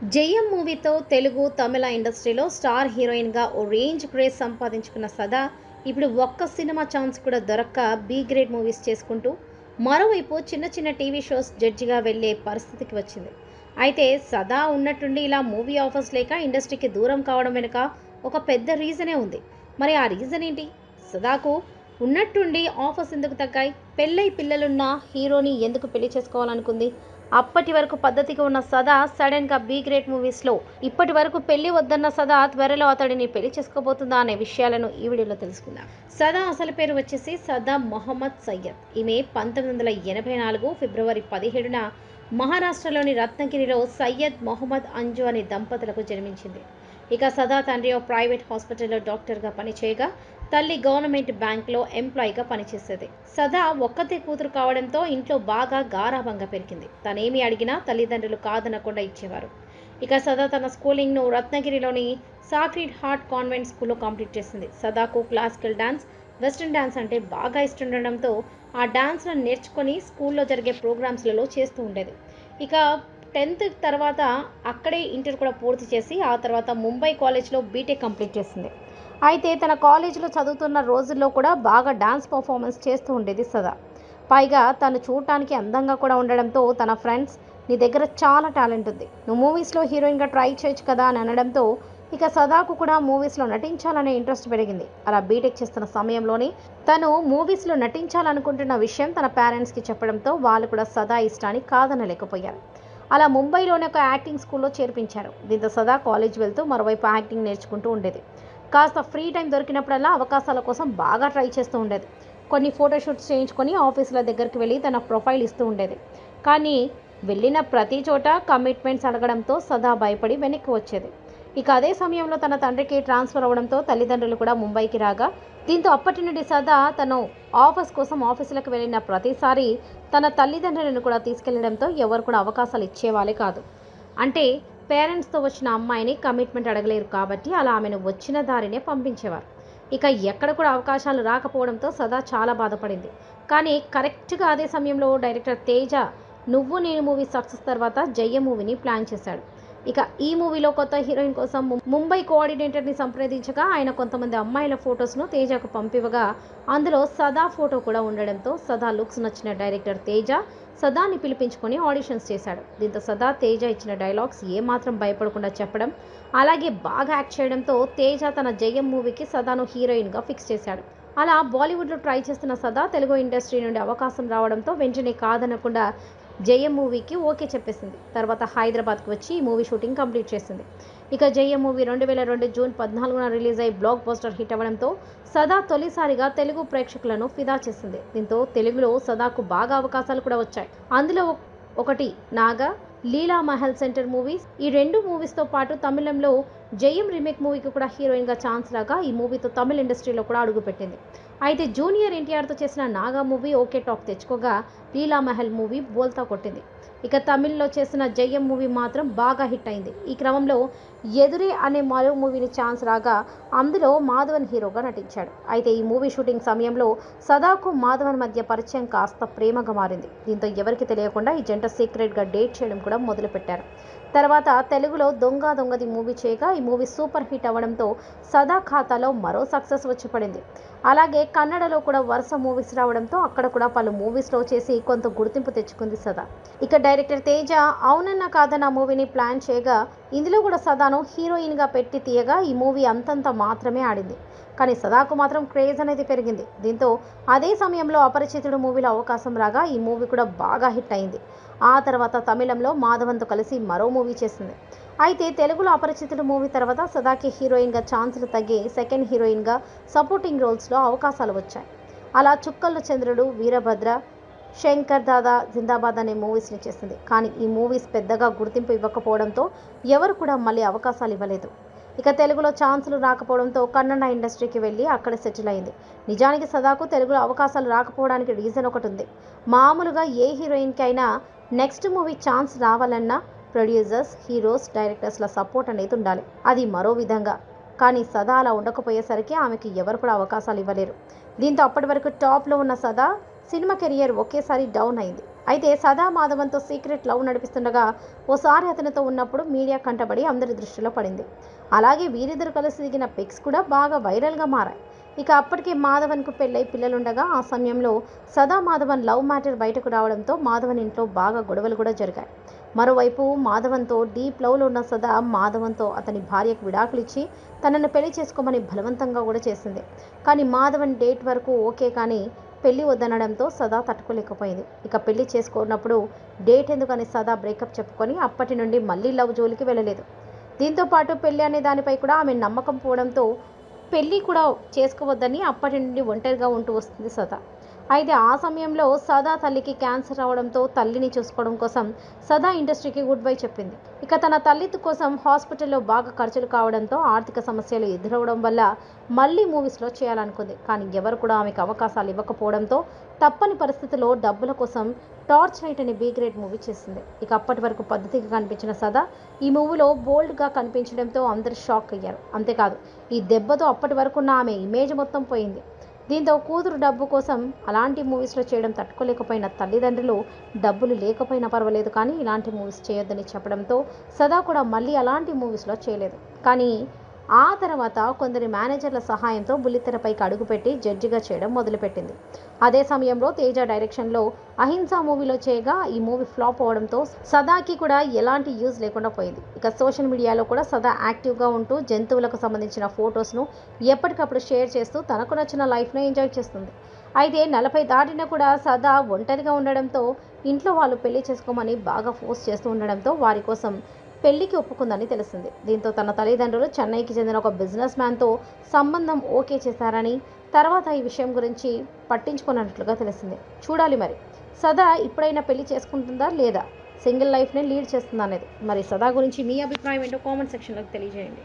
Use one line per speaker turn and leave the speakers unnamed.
జయం మూవీతో తెలుగు, తమిళ ఇండస్ట్రీలో స్టార్ హీరోయిన్‌గా ఓ రేంజ్ క్రేజ్ సంపాదించుకున్న సదా ఇప్పుడు ఒక్క సినిమా ఛాన్స్ కూడా దొరక్క బి గ్రేడ్ మూవీస్ చేసుకుంటూ, మరోవైపు చిన్న చిన్న టీవీ షోస్ జడ్జిగా వెళ్ళే పరిస్థితికి వచ్చింది. అయితే సదా ఉన్నట్టుండి ఇలా మూవీ ఆఫర్స్ లేక ఇండస్ట్రీకి దూరం కావడం వెనుక ఒక పెద్ద రీజనే ఉంది. మరి ఆ రీజన్ ఏంటి? సదాకు ఉన్నట్టుండి ఆఫర్స్ ఎందుకు తగ్గాయి? పెళ్ళై పిల్లలున్న హీరోని ఎందుకు పెళ్లి చేసుకోవాలనుకుంది? అప్పటి వరకు పద్ధతిగా ఉన్న సదా సడన్‌గా బి గ్రేడ్ మూవీస్‌లో ఇప్పటి వరకు పెళ్లి వద్దన్న సదా త్వరలో అతడిని పెళ్లి చేసుకోబోతుందా అనే విషయాలను ఈ వీడియోలో తెలుసుకుందాం. సదా అసలు పేరు వచ్చేసి సదా మొహమ్మద్ సయ్యద్. ఈమె 1984 ఫిబ్రవరి 17న మహారాష్ట్రలోని రత్నగిరిలో సయ్యద్ మొహమ్మద్ అంజు అనే దంపతులకు జన్మించింది. ఇక సదా తండ్రి ఓ ప్రైవేట్ హాస్పిటల్లో డాక్టర్గా పనిచేయగా, తల్లి గవర్నమెంట్ బ్యాంక్లో ఎంప్లాయీగా పనిచేసేది. సదా ఒక్కతే కూతురు కావడంతో ఇంట్లో బాగా గారాబంగా పెరిగింది. తనేమి అడిగినా తల్లిదండ్రులు కాదనకుండా ఇచ్చేవారు. ఇక సదా తన స్కూలింగ్ను రత్నగిరిలోని సాక్రెడ్ హార్ట్ కాన్వెంట్ స్కూల్లో కంప్లీట్ చేసింది. సదాకు క్లాసికల్ డాన్స్, వెస్ట్రన్ డాన్స్ అంటే బాగా ఇష్టముండడంతో ఆ డాన్స్లను నేర్చుకొని స్కూల్లో జరిగే ప్రోగ్రామ్స్లలో చేస్తూ ఉండేది. ఇక 10th తర్వాత అక్కడే ఇంటర్ కూడా పూర్తి చేసి, ఆ తర్వాత ముంబై కాలేజ్లో బీటెక్ కంప్లీట్ చేసింది. అయితే తన కాలేజీలో చదువుతున్న రోజుల్లో కూడా బాగా డాన్స్ పర్ఫార్మెన్స్ చేస్తూ ఉండేది సదా. పైగా తను చూడటానికి అందంగా కూడా ఉండడంతో తన ఫ్రెండ్స్, నీ దగ్గర చాలా టాలెంట్ ఉంది, నువ్వు మూవీస్లో హీరోయిన్గా ట్రై చేయొచ్చు కదా అని అనడంతో ఇక సదాకు కూడా మూవీస్లో నటించాలనే ఇంట్రెస్ట్ పెరిగింది. అలా బీటెక్ చేస్తున్న సమయంలోనే తను మూవీస్లో నటించాలనుకుంటున్న విషయం తన పేరెంట్స్కి చెప్పడంతో వాళ్ళు కూడా సదా ఇష్టాన్ని కాదనలేకపోయారు. అలా ముంబైలోని ఒక యాక్టింగ్ స్కూల్లో చేర్పించారు. దీంతో సదా కాలేజ్ వెళ్తూ మరోవైపు యాక్టింగ్ నేర్చుకుంటూ ఉండేది. కాస్త ఫ్రీ టైం దొరికినప్పుడల్లా అవకాశాల కోసం బాగా ట్రై చేస్తూ ఉండేది. కొన్ని ఫోటోషూట్స్ చేయించుకొని ఆఫీసుల దగ్గరికి వెళ్ళి తన ప్రొఫైల్ ఇస్తూ ఉండేది. కానీ వెళ్ళిన ప్రతి చోట కమిట్మెంట్స్ అడగడంతో సదా భయపడి వెనక్కి వచ్చేది. ఇక అదే సమయంలో తన తండ్రికి ట్రాన్స్ఫర్ అవ్వడంతో తల్లిదండ్రులు కూడా ముంబైకి రాగా, దీంతో అప్పటి నుండి సదా తను ఆఫర్స్ కోసం ఆఫీసులకు వెళ్ళిన ప్రతిసారి తన తల్లిదండ్రులను కూడా తీసుకెళ్లడంతో ఎవరు కూడా అవకాశాలు ఇచ్చేవాళ్ళే కాదు. అంటే పేరెంట్స్తో వచ్చిన అమ్మాయిని కమిట్మెంట్ అడగలేరు కాబట్టి అలా ఆమెను వచ్చిన దారినే పంపించేవారు. ఇక ఎక్కడ కూడా అవకాశాలు రాకపోవడంతో సదా చాలా బాధపడింది. కానీ కరెక్ట్గా అదే సమయంలో డైరెక్టర్ తేజ నువ్వు నేను మూవీ సక్సెస్ తర్వాత జయ్య మూవీని ప్లాన్ చేశాడు. ఇక ఈ మూవీలో కొత్త హీరోయిన్ కోసం ముంబై కోఆర్డినేటర్ని సంప్రదించగా ఆయన కొంతమంది అమ్మాయిల ఫొటోస్ను తేజకు పంపివ్వగా, అందులో సదా ఫోటో కూడా ఉండడంతో సదా లుక్స్ నచ్చిన డైరెక్టర్ తేజ సదాని పిలిపించుకొని ఆడిషన్స్ చేశాడు. దీంతో సదా తేజ ఇచ్చిన డైలాగ్స్ ఏమాత్రం భయపడకుండా చెప్పడం, అలాగే బాగా యాక్ట్ చేయడంతో తేజ తన జయం మూవీకి సదాను హీరోయిన్గా ఫిక్స్ చేశాడు. అలా బాలీవుడ్లో ట్రై చేస్తున్న సదా తెలుగు ఇండస్ట్రీ నుండి అవకాశం రావడంతో వెంటనే కాదనకుండా జయం మూవీకి ఓకే చెప్పేసింది. తర్వాత హైదరాబాద్కి వచ్చి ఈ మూవీ షూటింగ్ కంప్లీట్ చేసింది. ఇక జయం మూవీ 2002 జూన్ 14న రిలీజ్ అయి బ్లాక్ బస్టర్ హిట్ అవ్వడంతో సదా తొలిసారిగా తెలుగు ప్రేక్షకులను ఫిదా చేసింది. దీంతో తెలుగులో సదాకు బాగా అవకాశాలు కూడా వచ్చాయి. అందులో ఒకటి నాగా, లీలా మహల్ సెంటర్ మూవీస్. ఈ రెండు మూవీస్తో పాటు తమిళంలో జయం రీమేక్ మూవీకి కూడా హీరోయిన్గా ఛాన్స్ రాగా ఈ మూవీతో తమిళ ఇండస్ట్రీలో కూడా అడుగుపెట్టింది. అయితే జూనియర్ ఎన్టీఆర్తో చేసిన నాగా మూవీ ఓకే టాక్ తెచ్చుకోగా, లీలా మహల్ మూవీ బోల్తా కొట్టింది. ఇక తమిళ్లో చేసిన జయం మూవీ మాత్రం బాగా హిట్ అయింది. ఈ క్రమంలో ఎదురే అనే మరో మూవీని ఛాన్స్ రాగా, అందులో మాధవన్ హీరోగా నటించాడు. అయితే ఈ మూవీ షూటింగ్ సమయంలో సదాకు మాధవన్ మధ్య పరిచయం కాస్త ప్రేమగా మారింది. దీంతో ఎవరికి తెలియకుండా ఈ జంట సీక్రెట్గా డేట్ చేయడం కూడా మొదలుపెట్టారు. తర్వాత తెలుగులో దొంగ దొంగది మూవీ చేయగా ఈ మూవీ సూపర్ హిట్ అవ్వడంతో సదా ఖాతాలో మరో సక్సెస్ వచ్చి పడింది. అలాగే కన్నడలో కూడా వరుస మూవీస్ రావడంతో అక్కడ కూడా పలు మూవీస్లో చేసి కొంత గుర్తింపు తెచ్చుకుంది సదా. ఇక డైరెక్టర్ తేజ అవునన్నా కాదన్న మూవీని ప్లాన్ చేయగా, ఇందులో కూడా సదాను హీరోయిన్గా పెట్టి తీయగా ఈ మూవీ అంతంత మాత్రమే ఆడింది. కానీ సదాకు మాత్రం క్రేజ్ అనేది పెరిగింది. దీంతో అదే సమయంలో అపరిచితుడు మూవీలో అవకాశం రాగా ఈ మూవీ కూడా బాగా హిట్ అయింది. ఆ తర్వాత తమిళంలో మాధవన్తో కలిసి మరో మూవీ చేసింది. అయితే తెలుగులో అపరిచితుడు మూవీ తర్వాత సదాకి హీరోయిన్గా ఛాన్సులు తగ్గి సెకండ్ హీరోయిన్గా సపోర్టింగ్ రోల్స్లో అవకాశాలు వచ్చాయి. అలా చుక్కల్లో చంద్రుడు, వీరభద్ర, శంకర్ దాదా జిందాబాద్ అనే మూవీస్ని చేసింది. కానీ ఈ మూవీస్ పెద్దగా గుర్తింపు ఇవ్వకపోవడంతో ఎవరు కూడా మళ్ళీ అవకాశాలు ఇవ్వలేదు. ఇక తెలుగులో ఛాన్సులు రాకపోవడంతో కన్నడ ఇండస్ట్రీకి వెళ్ళి అక్కడ సెటిల్ అయింది. నిజానికి సదాకు తెలుగులో అవకాశాలు రాకపోవడానికి రీజన్ ఒకటి ఉంది. మామూలుగా ఏ హీరోయిన్కి అయినా నెక్స్ట్ మూవీ ఛాన్స్ రావాలన్నా ప్రొడ్యూసర్స్, హీరోస్, డైరెక్టర్స్ల సపోర్ట్ అనేది ఉండాలి. అది మరో విధంగా. కానీ సదా అలా ఉండకపోయేసరికి ఆమెకి ఎవరు కూడా అవకాశాలు ఇవ్వలేరు. దీంతో అప్పటి వరకు టాప్లో ఉన్న సదా సినిమా కెరియర్ ఒకేసారి డౌన్ అయింది. అయితే సదా మాధవన్తో సీక్రెట్ లవ్ నడిపిస్తుండగా ఓసారి అతనితో ఉన్నప్పుడు మీడియా కంటబడి అందరి దృష్టిలో పడింది. అలాగే వీరిద్దరు కలిసి దిగిన పిక్స్ కూడా బాగా వైరల్గా మారాయి. ఇక అప్పటికే మాధవన్కు పెళ్ళై పిల్లలుండగా ఆ సమయంలో సదా మాధవన్ లవ్ మ్యాటర్ బయటకు రావడంతో మాధవన్ ఇంట్లో బాగా గొడవలు కూడా జరిగాయి. మరోవైపు మాధవన్తో డీప్ లవ్లో ఉన్న సదా మాధవన్తో అతని భార్యకు విడాకులు ఇచ్చి తనను పెళ్లి చేసుకోమని బలవంతంగా కూడా చేసింది. కానీ మాధవన్ డేట్ వరకు ఓకే, కానీ పెళ్లి వద్దనడంతో సదా తట్టుకోలేకపోయింది. ఇక పెళ్లి చేసుకున్నప్పుడు డేట్ ఎందుకని సదా బ్రేకప్ చెప్పుకొని అప్పటి నుండి మళ్ళీ లవ్ జోలికి వెళ్ళలేదు. దీంతో పాటు పెళ్లి అనే దానిపై కూడా ఆమె నమ్మకం పోవడంతో పెళ్లి కూడా చేసుకోవద్దని అప్పటి నుండి ఒంటరిగా ఉంటూ వస్తుంది సదా. అయితే ఆ సమయంలో సదా తల్లికి క్యాన్సర్ రావడంతో తల్లిని చూసుకోవడం కోసం సదా ఇండస్ట్రీకి గుడ్ బై చెప్పింది. ఇక తన తల్లి కోసం హాస్పిటల్లో బాగా ఖర్చులు కావడంతో ఆర్థిక సమస్యలు ఎదురవడం వల్ల మళ్ళీ మూవీస్లో చేయాలనుకుంది. కానీ ఎవరు కూడా ఆమెకు అవకాశాలు ఇవ్వకపోవడంతో తప్పని పరిస్థితిలో డబ్బుల కోసం టార్చ్ లైట్ అనే బీ గ్రేడ్ మూవీ చేసింది. ఇక అప్పటి వరకు పద్ధతిగా కనిపించిన సదా ఈ మూవీలో బోల్డ్గా కనిపించడంతో అందరూ షాక్ అయ్యారు. అంతేకాదు, ఈ దెబ్బతో అప్పటి వరకున్న ఆమె ఇమేజ్ మొత్తం పోయింది. దీంతో కూతురు డబ్బు కోసం అలాంటి మూవీస్లో చేయడం తట్టుకోలేకపోయిన తల్లిదండ్రులు డబ్బులు లేకపోయినా పర్వాలేదు కానీ ఇలాంటి మూవీస్ చేయొద్దని చెప్పడంతో సదా కూడా మళ్ళీ అలాంటి మూవీస్లో చేయలేదు. కానీ ఆ తర్వాత కొందరి మేనేజర్ల సహాయంతో బుల్లితెరపైకి అడుగుపెట్టి జడ్జిగా చేయడం మొదలుపెట్టింది. అదే సమయంలో తేజ డైరెక్షన్లో అహింస మూవీలో చేయగా ఈ మూవీ ఫ్లాప్ అవడంతో సదాకి కూడా ఎలాంటి యూజ్ లేకుండా పోయింది. ఇక సోషల్ మీడియాలో కూడా సదా యాక్టివ్గా ఉంటూ జంతువులకు సంబంధించిన ఫొటోస్ను ఎప్పటికప్పుడు షేర్ చేస్తూ తనకు నచ్చిన లైఫ్ను ఎంజాయ్ చేస్తుంది. అయితే 40 దాటినా కూడా సదా ఒంటరిగా ఉండడంతో ఇంట్లో వాళ్ళు పెళ్లి చేసుకోమని బాగా ఫోర్స్ చేస్తూ ఉండడంతో వారి కోసం పెళ్లికి ఒప్పుకుందని తెలిసింది. దీంతో తన తల్లిదండ్రులు చెన్నైకి చెందిన ఒక బిజినెస్ మ్యాన్తో సంబంధం ఓకే చేశారని, తర్వాత ఈ విషయం గురించి పట్టించుకున్నట్లుగా తెలిసింది. చూడాలి మరి సదా ఇప్పుడైనా పెళ్లి చేసుకుంటుందా లేదా సింగిల్ లైఫ్ని లీడ్ చేస్తుందా అనేది. మరి సదా గురించి మీ అభిప్రాయం ఏంటో కామెంట్ సెక్షన్లోకి తెలియజేయండి.